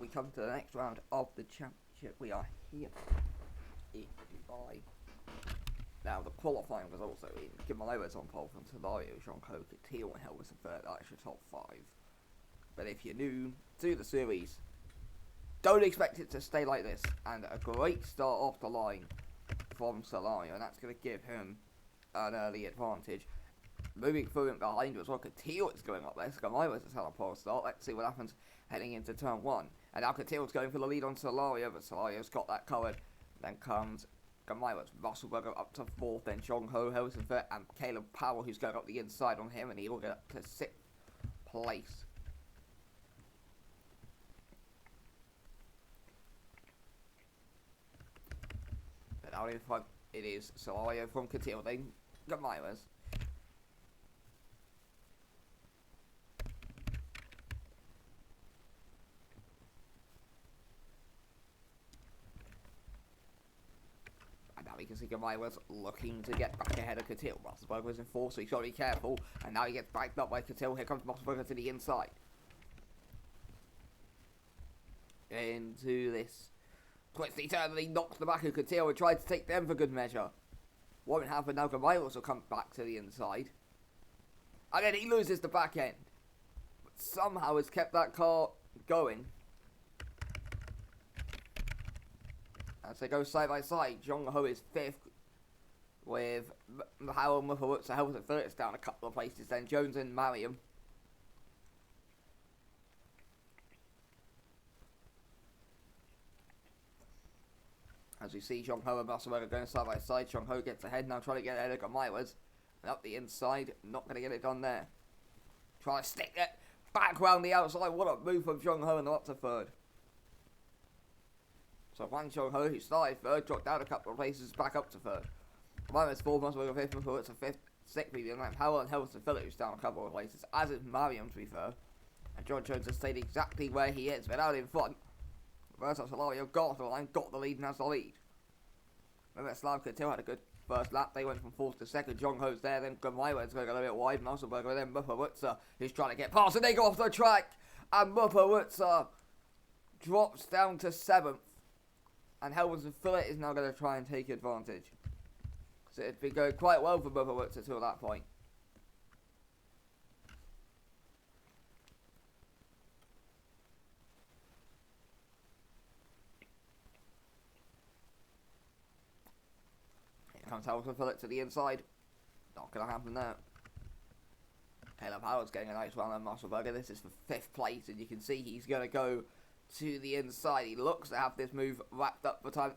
we come to the next round of the championship. We are here in Dubai. Now, the qualifying was also in Gimalo's on pole from Tavario, Jean-Claude Teal, and Hill was the third. That's your top five. But if you're new to the series, don't expect it to stay like this. And a great start off the line from Solario, and that's going to give him an early advantage. Moving through and behind was Teal is going up there. Gimalo has had a poor start. Let's see what happens heading into turn one. And Teal's going for the lead on Solario, but Solario's got that covered. Then comes Gimalo's Russellberger up to fourth, then Jong Ho, Harrison Furt, and Caleb Powell, who's going up the inside on him, and he will get up to sixth place. But out in front, it is Solario from Teal, then Gimalo's. We can see Gimalo's looking to get back ahead of Teal. Russellberger was in fourth, so he's got to be careful. And now he gets backed up by Teal. Here comes Russellberger to the inside. Into this twisty turn, and he knocks the back of Teal and tried to take them for good measure. Won't happen now. Gimalo will come back to the inside. And then he loses the back end. But somehow has kept that car going. As they go side by side, Jong Ho is fifth with Howell and Muffawut, so Hell's at third. It's down a couple of places. Then Jones and Mariam. As we see Jong Ho and Russellberger going side by side, Jong Ho gets ahead now, trying to get ahead of Gimalo's. And up the inside, not going to get it done there. Try to stick it back round the outside. What a move from Jong Ho, and they're up to third. So Wang Jong Ho, who started third, dropped down a couple of places, back up to third. Gimalo's fourth, Russellberger fifth, Muffawut to fifth, sixth, and then Howell and Harrison Phillips, who's down a couple of places, as is Mariam, to be fair. And John Jones has stayed exactly where he is, but out in front. Roberto Solario got the line, got the lead, and has the lead. Remember, Slav Teal had a good first lap. They went from fourth to second. Jong Ho's there, then Gimalo's going a little bit wide. Russellberger, then Muffawut, who's trying to get past, and they go off the track. And Muffawut drops down to seventh. And Harrison Phillips is now going to try and take advantage. So it'd been going quite well for Muffawut until that point. Comes Harrison Phillips to the inside. Not going to happen there. Caleb Howard's getting a nice run on Russellberger. This is for fifth place, and you can see he's going to go to the inside. He looks to have this move wrapped up for time.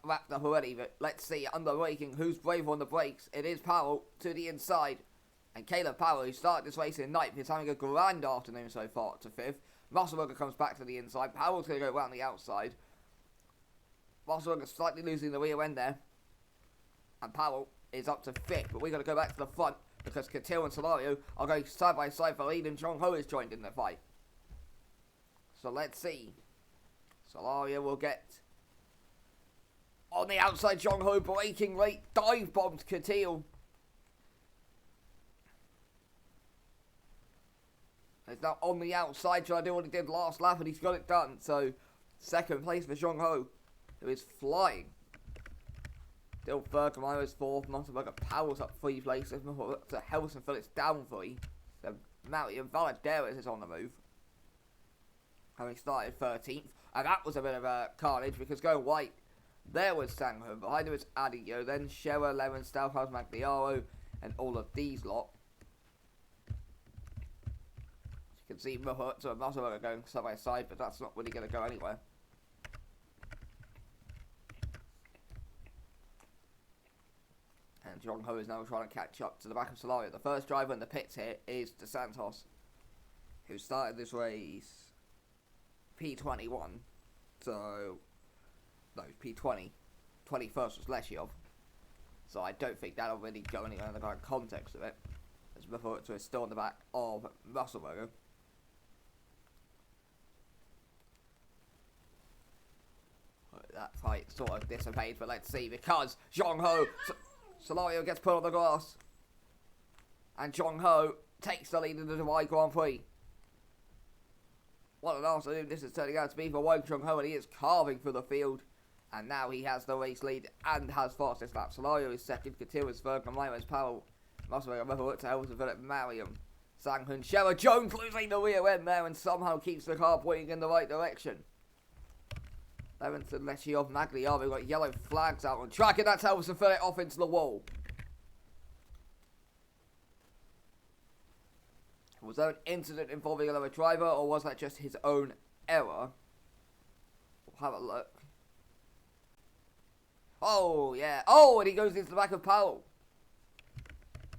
Wrapped up already, but let's see under braking who's brave on the brakes. It is Powell to the inside. And Caleb Powell, who started this race in ninth, is having a grand afternoon so far to fifth. Russellberger comes back to the inside. Powell's going to go around the outside. Russellberger slightly losing the rear end there. And Powell is up to fifth, but we're going to go back to the front because Teal and Solario are going side by side for lead, and Jong Ho is joined in the fight. So let's see. Solario will get on the outside. Jong Ho braking rate, dive bombs Teal. He's now on the outside trying to do what he did last lap, and he's got it done. So second place for Jong Ho, who is flying. Still third, Gimalo's fourth, Russellberger Powell's up 3 places, to Harrison Phillips down 3. So Mariam Valadares is on the move, having started 13th. And that was a bit of a carnage because going white, there was Sangho, behind him was Adio, then Scherer, Lemon, Staufhaus, Magliaro, and all of these lot. As you can see, Russellberger going side by side, but that's not really going to go anywhere. And Jong Ho is now trying to catch up to the back of Solario. The first driver in the pits here is De Santos, who started this race P21. So, no, P20. 21st was Leshiov. So I don't think that'll really go anywhere in the current context of it. As Muffawut is still on the back of Russellberger. That fight sort of dissipated, but let's see, because Jong Ho... Solario gets put on the grass. And Jong Ho takes the lead in the Dubai Grand Prix. What an afternoon this is turning out to be for Wang Chung-ho, and he is carving through the field. And now he has the race lead and has fastest lap. Solario is second, Katil is third, Gamayo is Powell. Musselwheel, Motorsport to Elton Philip, Mariam, Sanghun, Sheller, Jones losing the rear end there and somehow keeps the car pointing in the right direction. Levinson, Leshiov, Magliar, we've got yellow flags out on track, and that's Elton Philip off into the wall. Was there an incident involving another driver, or was that just his own error? We'll have a look. Oh, yeah. Oh, and he goes into the back of Powell.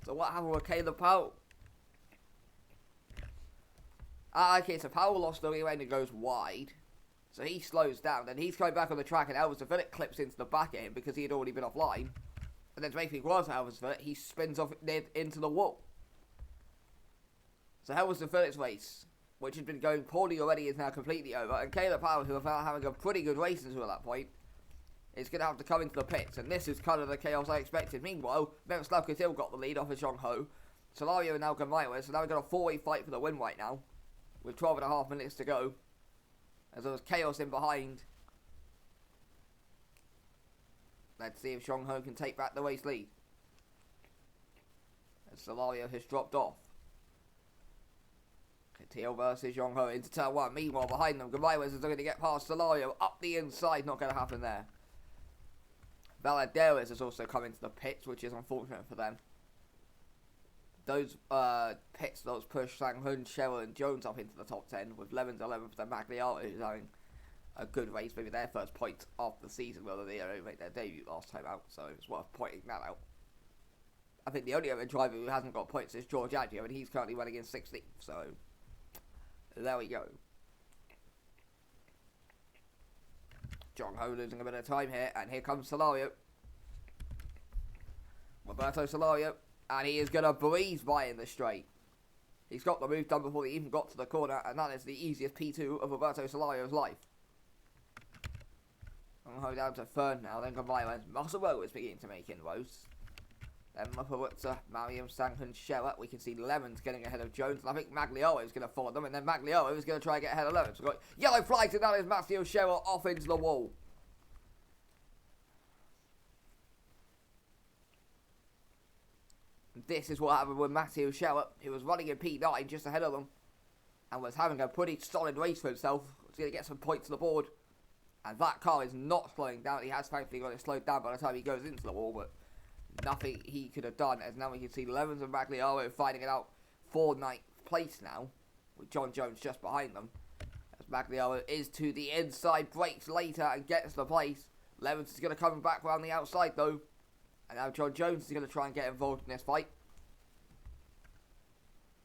So what happened with Caleb Powell? Okay, so Powell lost the rear end and goes wide. So he slows down. Then he's coming back on the track, and Elvis Philip clips into the back of him because he had already been offline. And then to make things worse for Elvis Philip, he spins off into the wall. So Elvis Philip's race, which had been going poorly already, is now completely over. And Caleb Powell, who are having a pretty good race until that point, is going to have to come into the pits, and this is kind of the chaos I expected. Meanwhile, Miroslav Katil got the lead off of Zhong-Ho. Solario and now Gamayo, so now we've got a four-way fight for the win right now, with 12.5 minutes to go, as there was chaos in behind. Let's see if Zhong-Ho can take back the race lead, as Solario has dropped off. Katil versus Zhong-Ho into turn one. Meanwhile, behind them, Gamayo is going to get past Solario up the inside. Not going to happen there. Valaderas has also come into the pits, which is unfortunate for them. Those pits, those push Sanghun, Sheryl and Jones up into the top 10, with Levens 11th and Magliaro, who's having a good race, maybe their first point of the season, whether they only made their debut last time out, so it's worth pointing that out. I think the only other driver who hasn't got points is George Adjo, and he's currently running in 16th, so there we go. Zhong-Ho losing a bit of time here, and here comes Solario. Roberto Solario, and he is going to breeze by in the straight. He's got the move done before he even got to the corner, and that is the easiest P2 of Roberto Solario's life. Zhong-Ho down to third now, then Gamayo, and Musselwheel is beginning to make inroads. Then Mapawutsa, Mariam, Sanghun, Sherat. We can see Lemons getting ahead of Jones, and I think Magliaro is going to follow them, and then Magliaro is going to try and get ahead of Lemons. We've got yellow flags, and that is Matteo Sherat off into the wall. This is what happened with Matteo Sherat, who was running in P9 just ahead of them, and was having a pretty solid race for himself. He's going to get some points to the board, and that car is not slowing down. He has thankfully got it slowed down by the time he goes into the wall, but nothing he could have done, as now we can see Levens and Magliaro fighting it out for ninth place now, with John Jones just behind them. As Magliaro is to the inside, breaks later and gets the place. Levens is going to come back around the outside though, and now John Jones is going to try and get involved in this fight.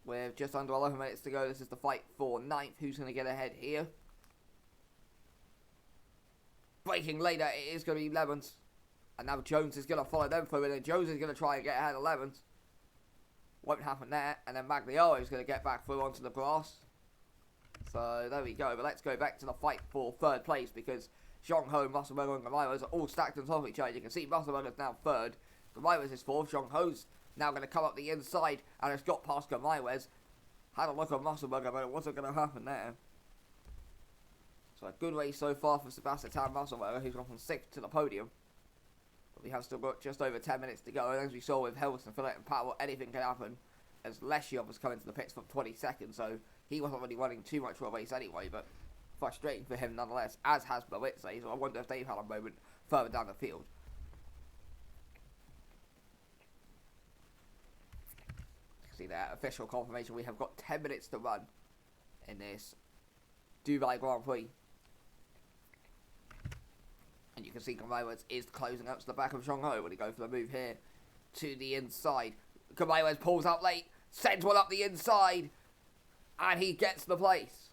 With just under 11 minutes to go, this is the fight for ninth. Who's going to get ahead here? Breaking later, it is going to be Levens. And now Jones is going to follow them through, and then Jones is going to try and get ahead of Levens. Won't happen there. And then Magliaro is going to get back through onto the grass. So there we go. But let's go back to the fight for third place, because Zhong-Ho, Musselberger and Gamayo are all stacked on top of each other. You can see Musselberger is now third. Gamayo is fourth. Zhong-Ho's now going to come up the inside and has got past Gamayo. Had a look on Musselberger, but it wasn't going to happen there. So a good race so far for Sebastian Musselberger, who's gone from 6th to the podium. We have still got just over 10 minutes to go, and as we saw with Helson, Phillip and Powell, anything can happen, as Leshiov was coming to the pits for 22nd, so he wasn't really running too much for a race anyway, but frustrating for him nonetheless, as has Blawitze, so I wonder if they've had a moment further down the field. See there, official confirmation, we have got 10 minutes to run in this Dubai Grand Prix. And you can see Gamayo is closing up to the back of Zhong-Ho when he goes for the move here to the inside. Gamayo pulls out late, sends one up the inside, and he gets the place.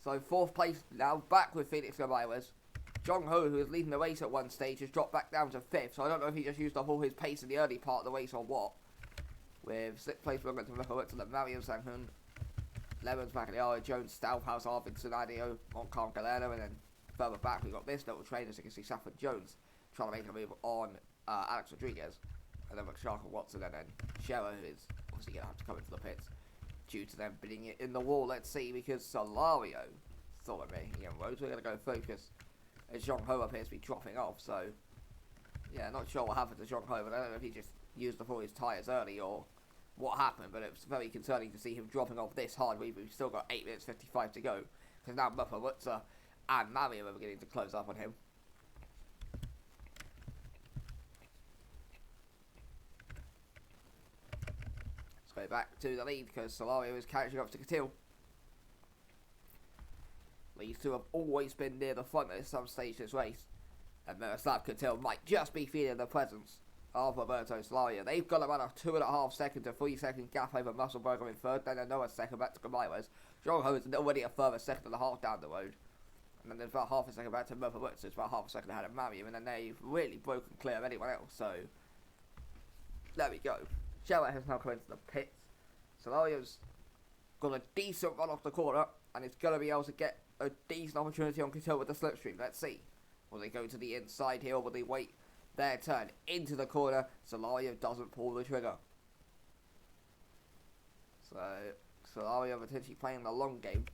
So fourth place now back with Felix Gamayo. Zhong-Ho, who was leading the race at one stage, has dropped back down to fifth. So I don't know if he just used up all his pace in the early part of the race or what. With sixth place, we're going to look to the Mariam Sanghun, Lemons, Magliaro, Jones, Staufhaus, Arvidsson, Adio, Montcalm, Galeno, and then further back, we got this little train, as you can see, Safford Jones trying to make a move on Alex Rodriguez, and then McShark and Watson, and then Shearer, who is obviously going to have to come into the pits. due to them bidding it in the wall. Let's see, because Solario thought of making inroads. We're going to go focus as Zhong Ho appears to be dropping off, so yeah, not sure what happened to Zhong Ho, but I don't know if he just used up all his tyres early or what happened, but it was very concerning to see him dropping off this hard. We've still got 8 minutes 55 to go, because now Muffa and Mario are beginning to close up on him. Let's go back to the lead, because Solario is catching up to Catil. These two have always been near the front at some stage this race, and Miroslav Catil might just be feeling the presence of Roberto Solario. They've got about a 2.5 second to 3 second gap over Musselberger in third, then another second back to Gamaires. Zhong Ho is already a further second and a half down the road, and then there's about half a second back to Murphy, so it's about half a second ahead of Mario, and then they've really broken clear of anyone else, so there we go. Scheller has now come into the pits. Solario's got a decent run off the corner, and it's going to be able to get a decent opportunity on Catil with the slipstream. Let's see. Will they go to the inside here, or will they wait their turn into the corner? Solario doesn't pull the trigger. So, Solario potentially playing the long game.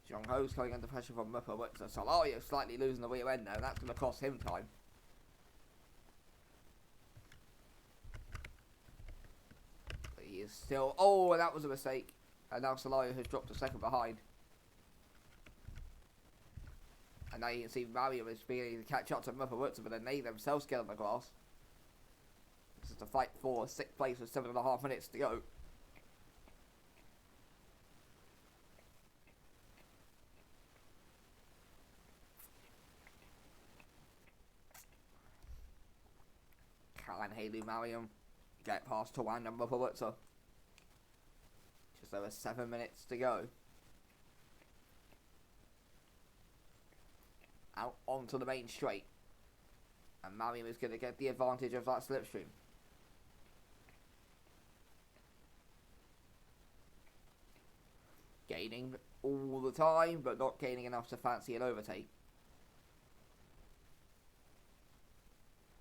Zhong Ho's coming under pressure from Muppa, but Solario slightly losing the rear end now. That's going to cost him time. But he is still... Oh, and that was a mistake. And now Solario has dropped a second behind. And now you can see Mario is beginning to catch up to Muppa, but then they themselves get on the grass. This is a fight for 6th place with 7.5 minutes to go. Can Haley Mariam get past Tawan and Muppa? Just over 7 minutes to go. Out onto the main straight, and Mariam is going to get the advantage of that slipstream. Gaining all the time, but not gaining enough to fancy an overtake.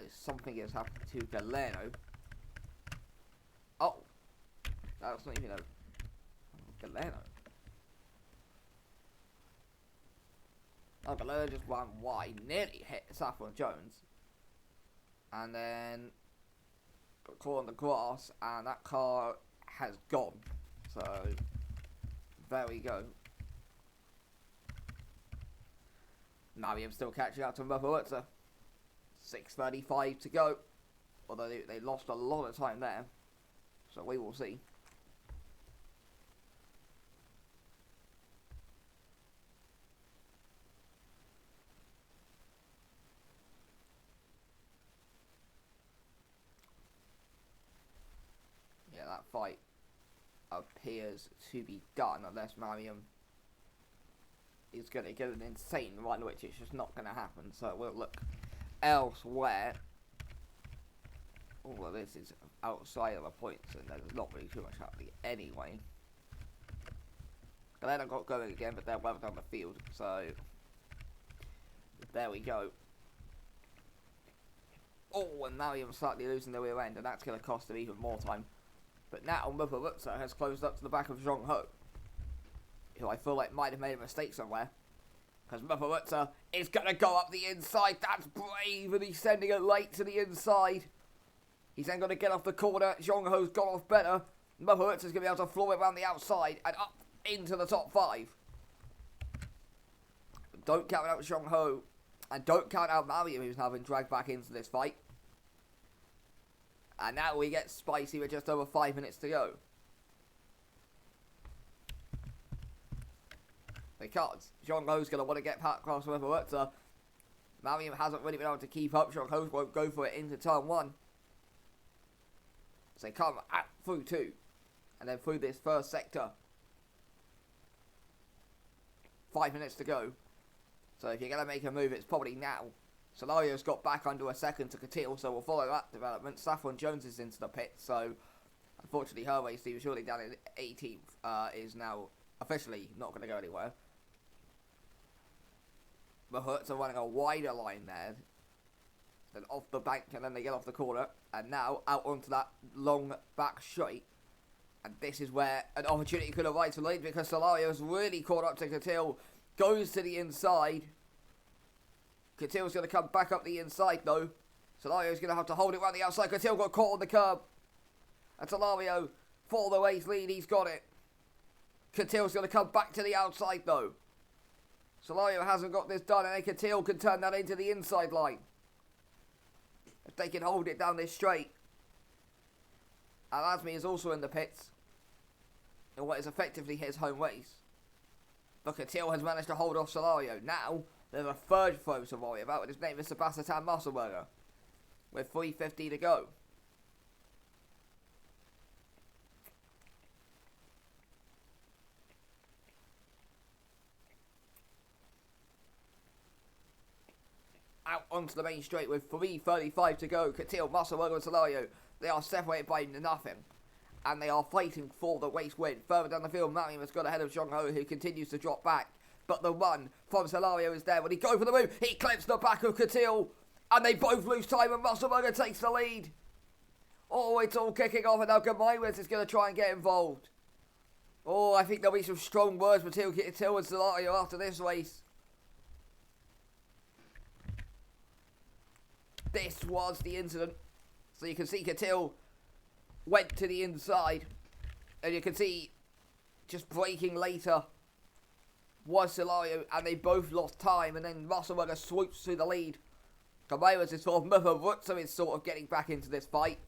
Something has happened to Galeno. Oh, that's not even a Galeno. Oh, Galeno just ran wide, nearly hit Saffron Jones, and then got caught on the grass, and that car has gone. So there we go. Mariam still catching up to Muffa. 6:35 to go, although they lost a lot of time there, so we will see. Yeah, that fight appears to be done unless Mariam is going to get an insane run, which is just not going to happen, so we'll look elsewhere. All of this is outside of the points, and there's not really too much happening anyway. Galena got going again, but they're well down the field, so there we go. Oh, and Mariam slightly losing the rear end, and that's going to cost them even more time. But now Muffa has closed up to the back of Zhong Ho, who I feel like might have made a mistake somewhere. Because Muffa is going to go up the inside. That's brave, and he's sending it late to the inside. He's then going to get off the corner. Zhong Ho's got off better. Muffa is going to be able to floor it around the outside and up into the top 5. But don't count out Zhong Ho, and don't count out Mario, who's now been dragged back into this fight. And now we get spicy with just over 5 minutes to go. Because Zhong Ho's going to want to get past Muffa. Mariam hasn't really been able to keep up. Zhong Ho won't go for it into turn 1. So they come out through 2. And then through this first sector. 5 minutes to go. So if you're going to make a move, it's probably now. Solario's got back under a second to Catil, so we'll follow that development. Saffron Jones is into the pit, so unfortunately her race team, surely down in 18th, is now officially not going to go anywhere. But Hertz are running a wider line there. Then off the bank, and then they get off the corner. And now out onto that long back straight. And this is where an opportunity could arise for lead because Solario's really caught up to Catil. Goes to the inside. Catil's going to come back up the inside though. Solario's going to have to hold it around the outside. Catil got caught on the curb. And Solario, for the race lead, he's got it. Catil's going to come back to the outside though. Solario hasn't got this done, and Catil can turn that into the inside line. If they can hold it down this straight. Al-Azmi is also in the pits in what is effectively his home race. But Catil has managed to hold off Solario. Now, there's a third foe to worry about, and his name is Sebastian Musselberger. With 3:50 to go. Out onto the main straight with 3:35 to go. Catil, Musselberger and Solario, they are separated by nothing. And they are fighting for the race win. Further down the field, Mariam has got ahead of Zhong Ho, who continues to drop back. But the run from Solario is there. When he goes for the move, he clips the back of Catil. And they both lose time, and Musselberger takes the lead. Oh, it's all kicking off, and now Gamaywes is going to try and get involved. Oh, I think there'll be some strong words between Catil and Solario after this race. This was the incident. So you can see Catil went to the inside. And you can see just braking later was Solario, and they both lost time. And then Musselberger swoops through the lead. Gamaywes is sort of Mutha is sort of getting back into this fight.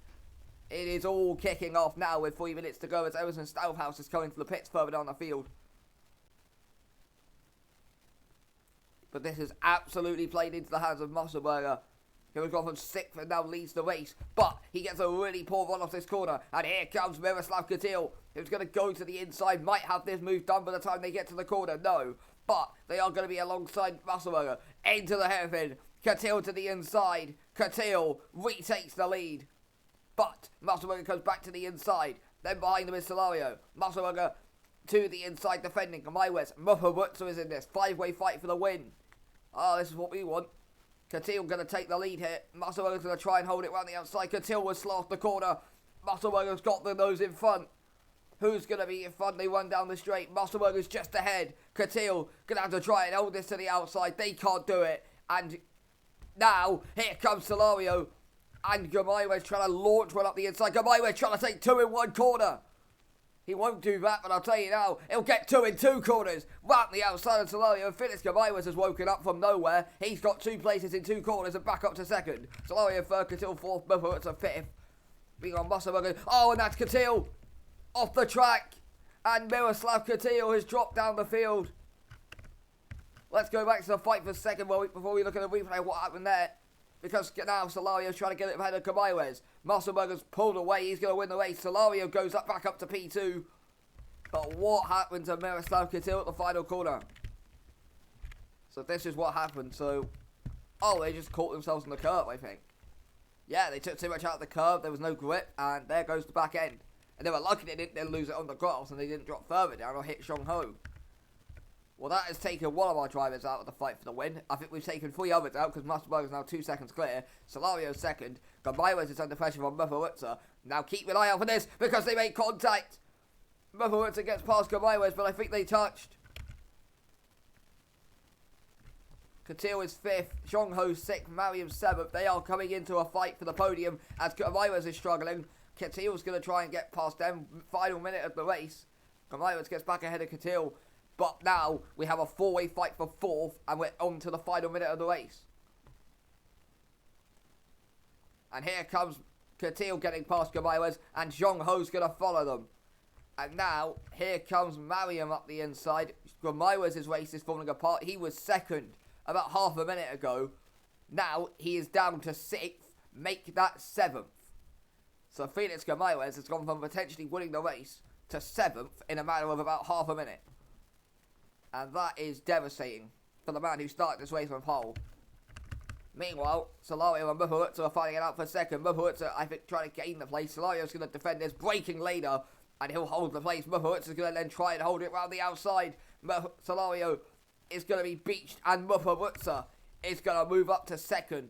It is all kicking off now with 3 minutes to go as Emerson Staufhaus is coming to the pits further down the field. But this is absolutely played into the hands of Musselberger, who has gone from 6th and now leads the race. But he gets a really poor run off this corner. And here comes Miroslav Catil, who's going to go to the inside. Might have this move done by the time they get to the corner. No. But they are going to be alongside Musselberger. Into the hairpin. Catil to the inside. Catil retakes the lead. But Musselberger comes back to the inside. Then behind him is Solario. Musselberger to the inside defending. Gamaywes. Mutha is in this 5-way fight for the win. Oh, this is what we want. Catil going to take the lead here. Musselberger's going to try and hold it around the outside. Catil was slow off the corner. Musselberger's got the nose in front. Who's going to be in front? They run down the straight. Musselberger's just ahead. Catil going to have to try and hold this to the outside. They can't do it. And now, here comes Solario. And Gamaywes trying to launch one up the inside. Gamaywes trying to take 2 in 1 corner. He won't do that, but I'll tell you now, he'll get 2 in 2 corners. Right the outside of Solario. Felix Gamaywes has woken up from nowhere. He's got 2 places in 2 corners and back up to 2nd. Solario 3rd, Catil 4th, Mutha 5th. Being on Musselberger. Oh, and that's Catil off the track. And Miroslav Catil has dropped down the field. Let's go back to the fight for 2nd before we look at the replay of what happened there. Because now Solario's trying to get it ahead of Gamaywes. Musselberger's pulled away. He's going to win the race. Solario goes back up to P2. But what happened to Miroslav Catil at the final corner? So this is what happened. So, oh, they just caught themselves on the curb, I think. Yeah, they took too much out of the curb. There was no grip. And there goes the back end. And they were lucky they didn't then lose it on the grass and they didn't drop further down or hit Zhong Ho. Well, that has taken one of our drivers out of the fight for the win. I think we've taken 3 others out because Musselberger is now 2 seconds clear. Solario 2nd. Gamaywes is under pressure from Mutha. Now keep an eye out for this because they make contact. Mutha gets past Gamaywes, but I think they touched. Catil is 5th. Zhong Ho 6th. Mariam 7th. They are coming into a fight for the podium as Gamaywes is struggling. Catil's going to try and get past them. Final minute of the race. Gamaywes gets back ahead of Catil. But now we have a 4-way fight for 4th and we're on to the final minute of the race. And here comes Catil getting past Gamaywes and Zhong Ho's going to follow them. And now here comes Mariam up the inside. Gamaywes' race is falling apart. He was 2nd about half a minute ago. Now he is down to 6th. Make that 7th. So Felix Gamaywes has gone from potentially winning the race to 7th in a matter of about half a minute. And that is devastating for the man who started this race on pole. Meanwhile, Solario and Mutha are fighting it out for 2nd. Mutha, I think, trying to gain the place. Solario's going to defend this, braking later, and he'll hold the place. Mutha is going to then try and hold it around the outside. Solario is going to be beached, and Mutha is going to move up to 2nd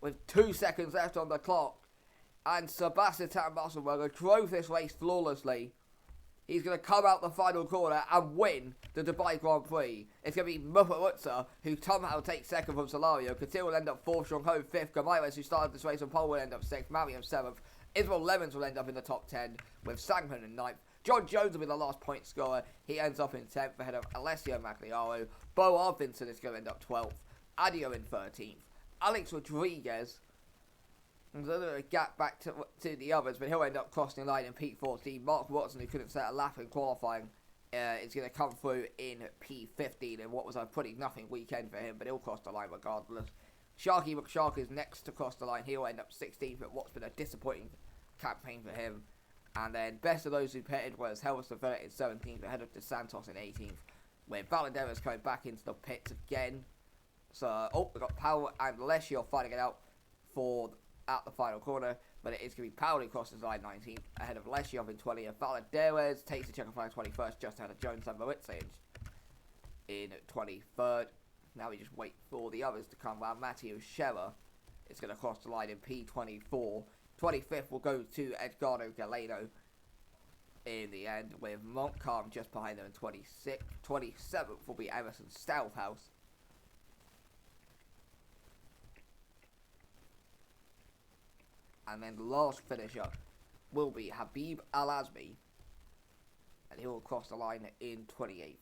with 2 seconds left on the clock. And Sebastian Tannenbossenberger drove this race flawlessly. He's going to come out the final corner and win the Dubai Grand Prix. It's going to be Muppet who somehow takes second from Solario. Katil will end up fourth, Sean Coe fifth. Gamaires, who started this race on pole, will end up sixth. Mariam seventh. Israel Lemons will end up in the top 10 with Sangman in ninth. John Jones will be the last point scorer. He ends up in 10th ahead of Alessio Magliaro. Bo Arvinson is going to end up 12th. Adio in 13th. Alex Rodriguez, there's a little gap back to the others, but he'll end up crossing the line in P14. Mark Watson, who couldn't set a lap in qualifying, is going to come through in P15 in what was a pretty nothing weekend for him, but he'll cross the line regardless. Sharky McShark is next to cross the line. He'll end up 16th at what's been a disappointing campaign for him. And then best of those who pitted was Helvis Vert in 17th ahead of DeSantos in 18th, with Valenderas coming back into the pits again. So, we've got Powell and Leshiov fighting it out at the final corner, but it is going to be Powell who crosses the line 19th ahead of Leshiov in 20th. Valenderas takes the checkered flag 21st, just ahead of Jones and Moritz in 23rd. Now we just wait for the others to come round. Matteo Scherer is going to cross the line in P24. 25th will go to Edgardo Galeno in the end, with Montcalm just behind them in 26th. 27th will be Emerson Stouthouse. And then the last finisher will be Habib Al-Azmi, and he will cross the line in 28th.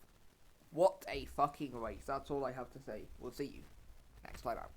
What a fucking race. That's all I have to say. We'll see you next time out.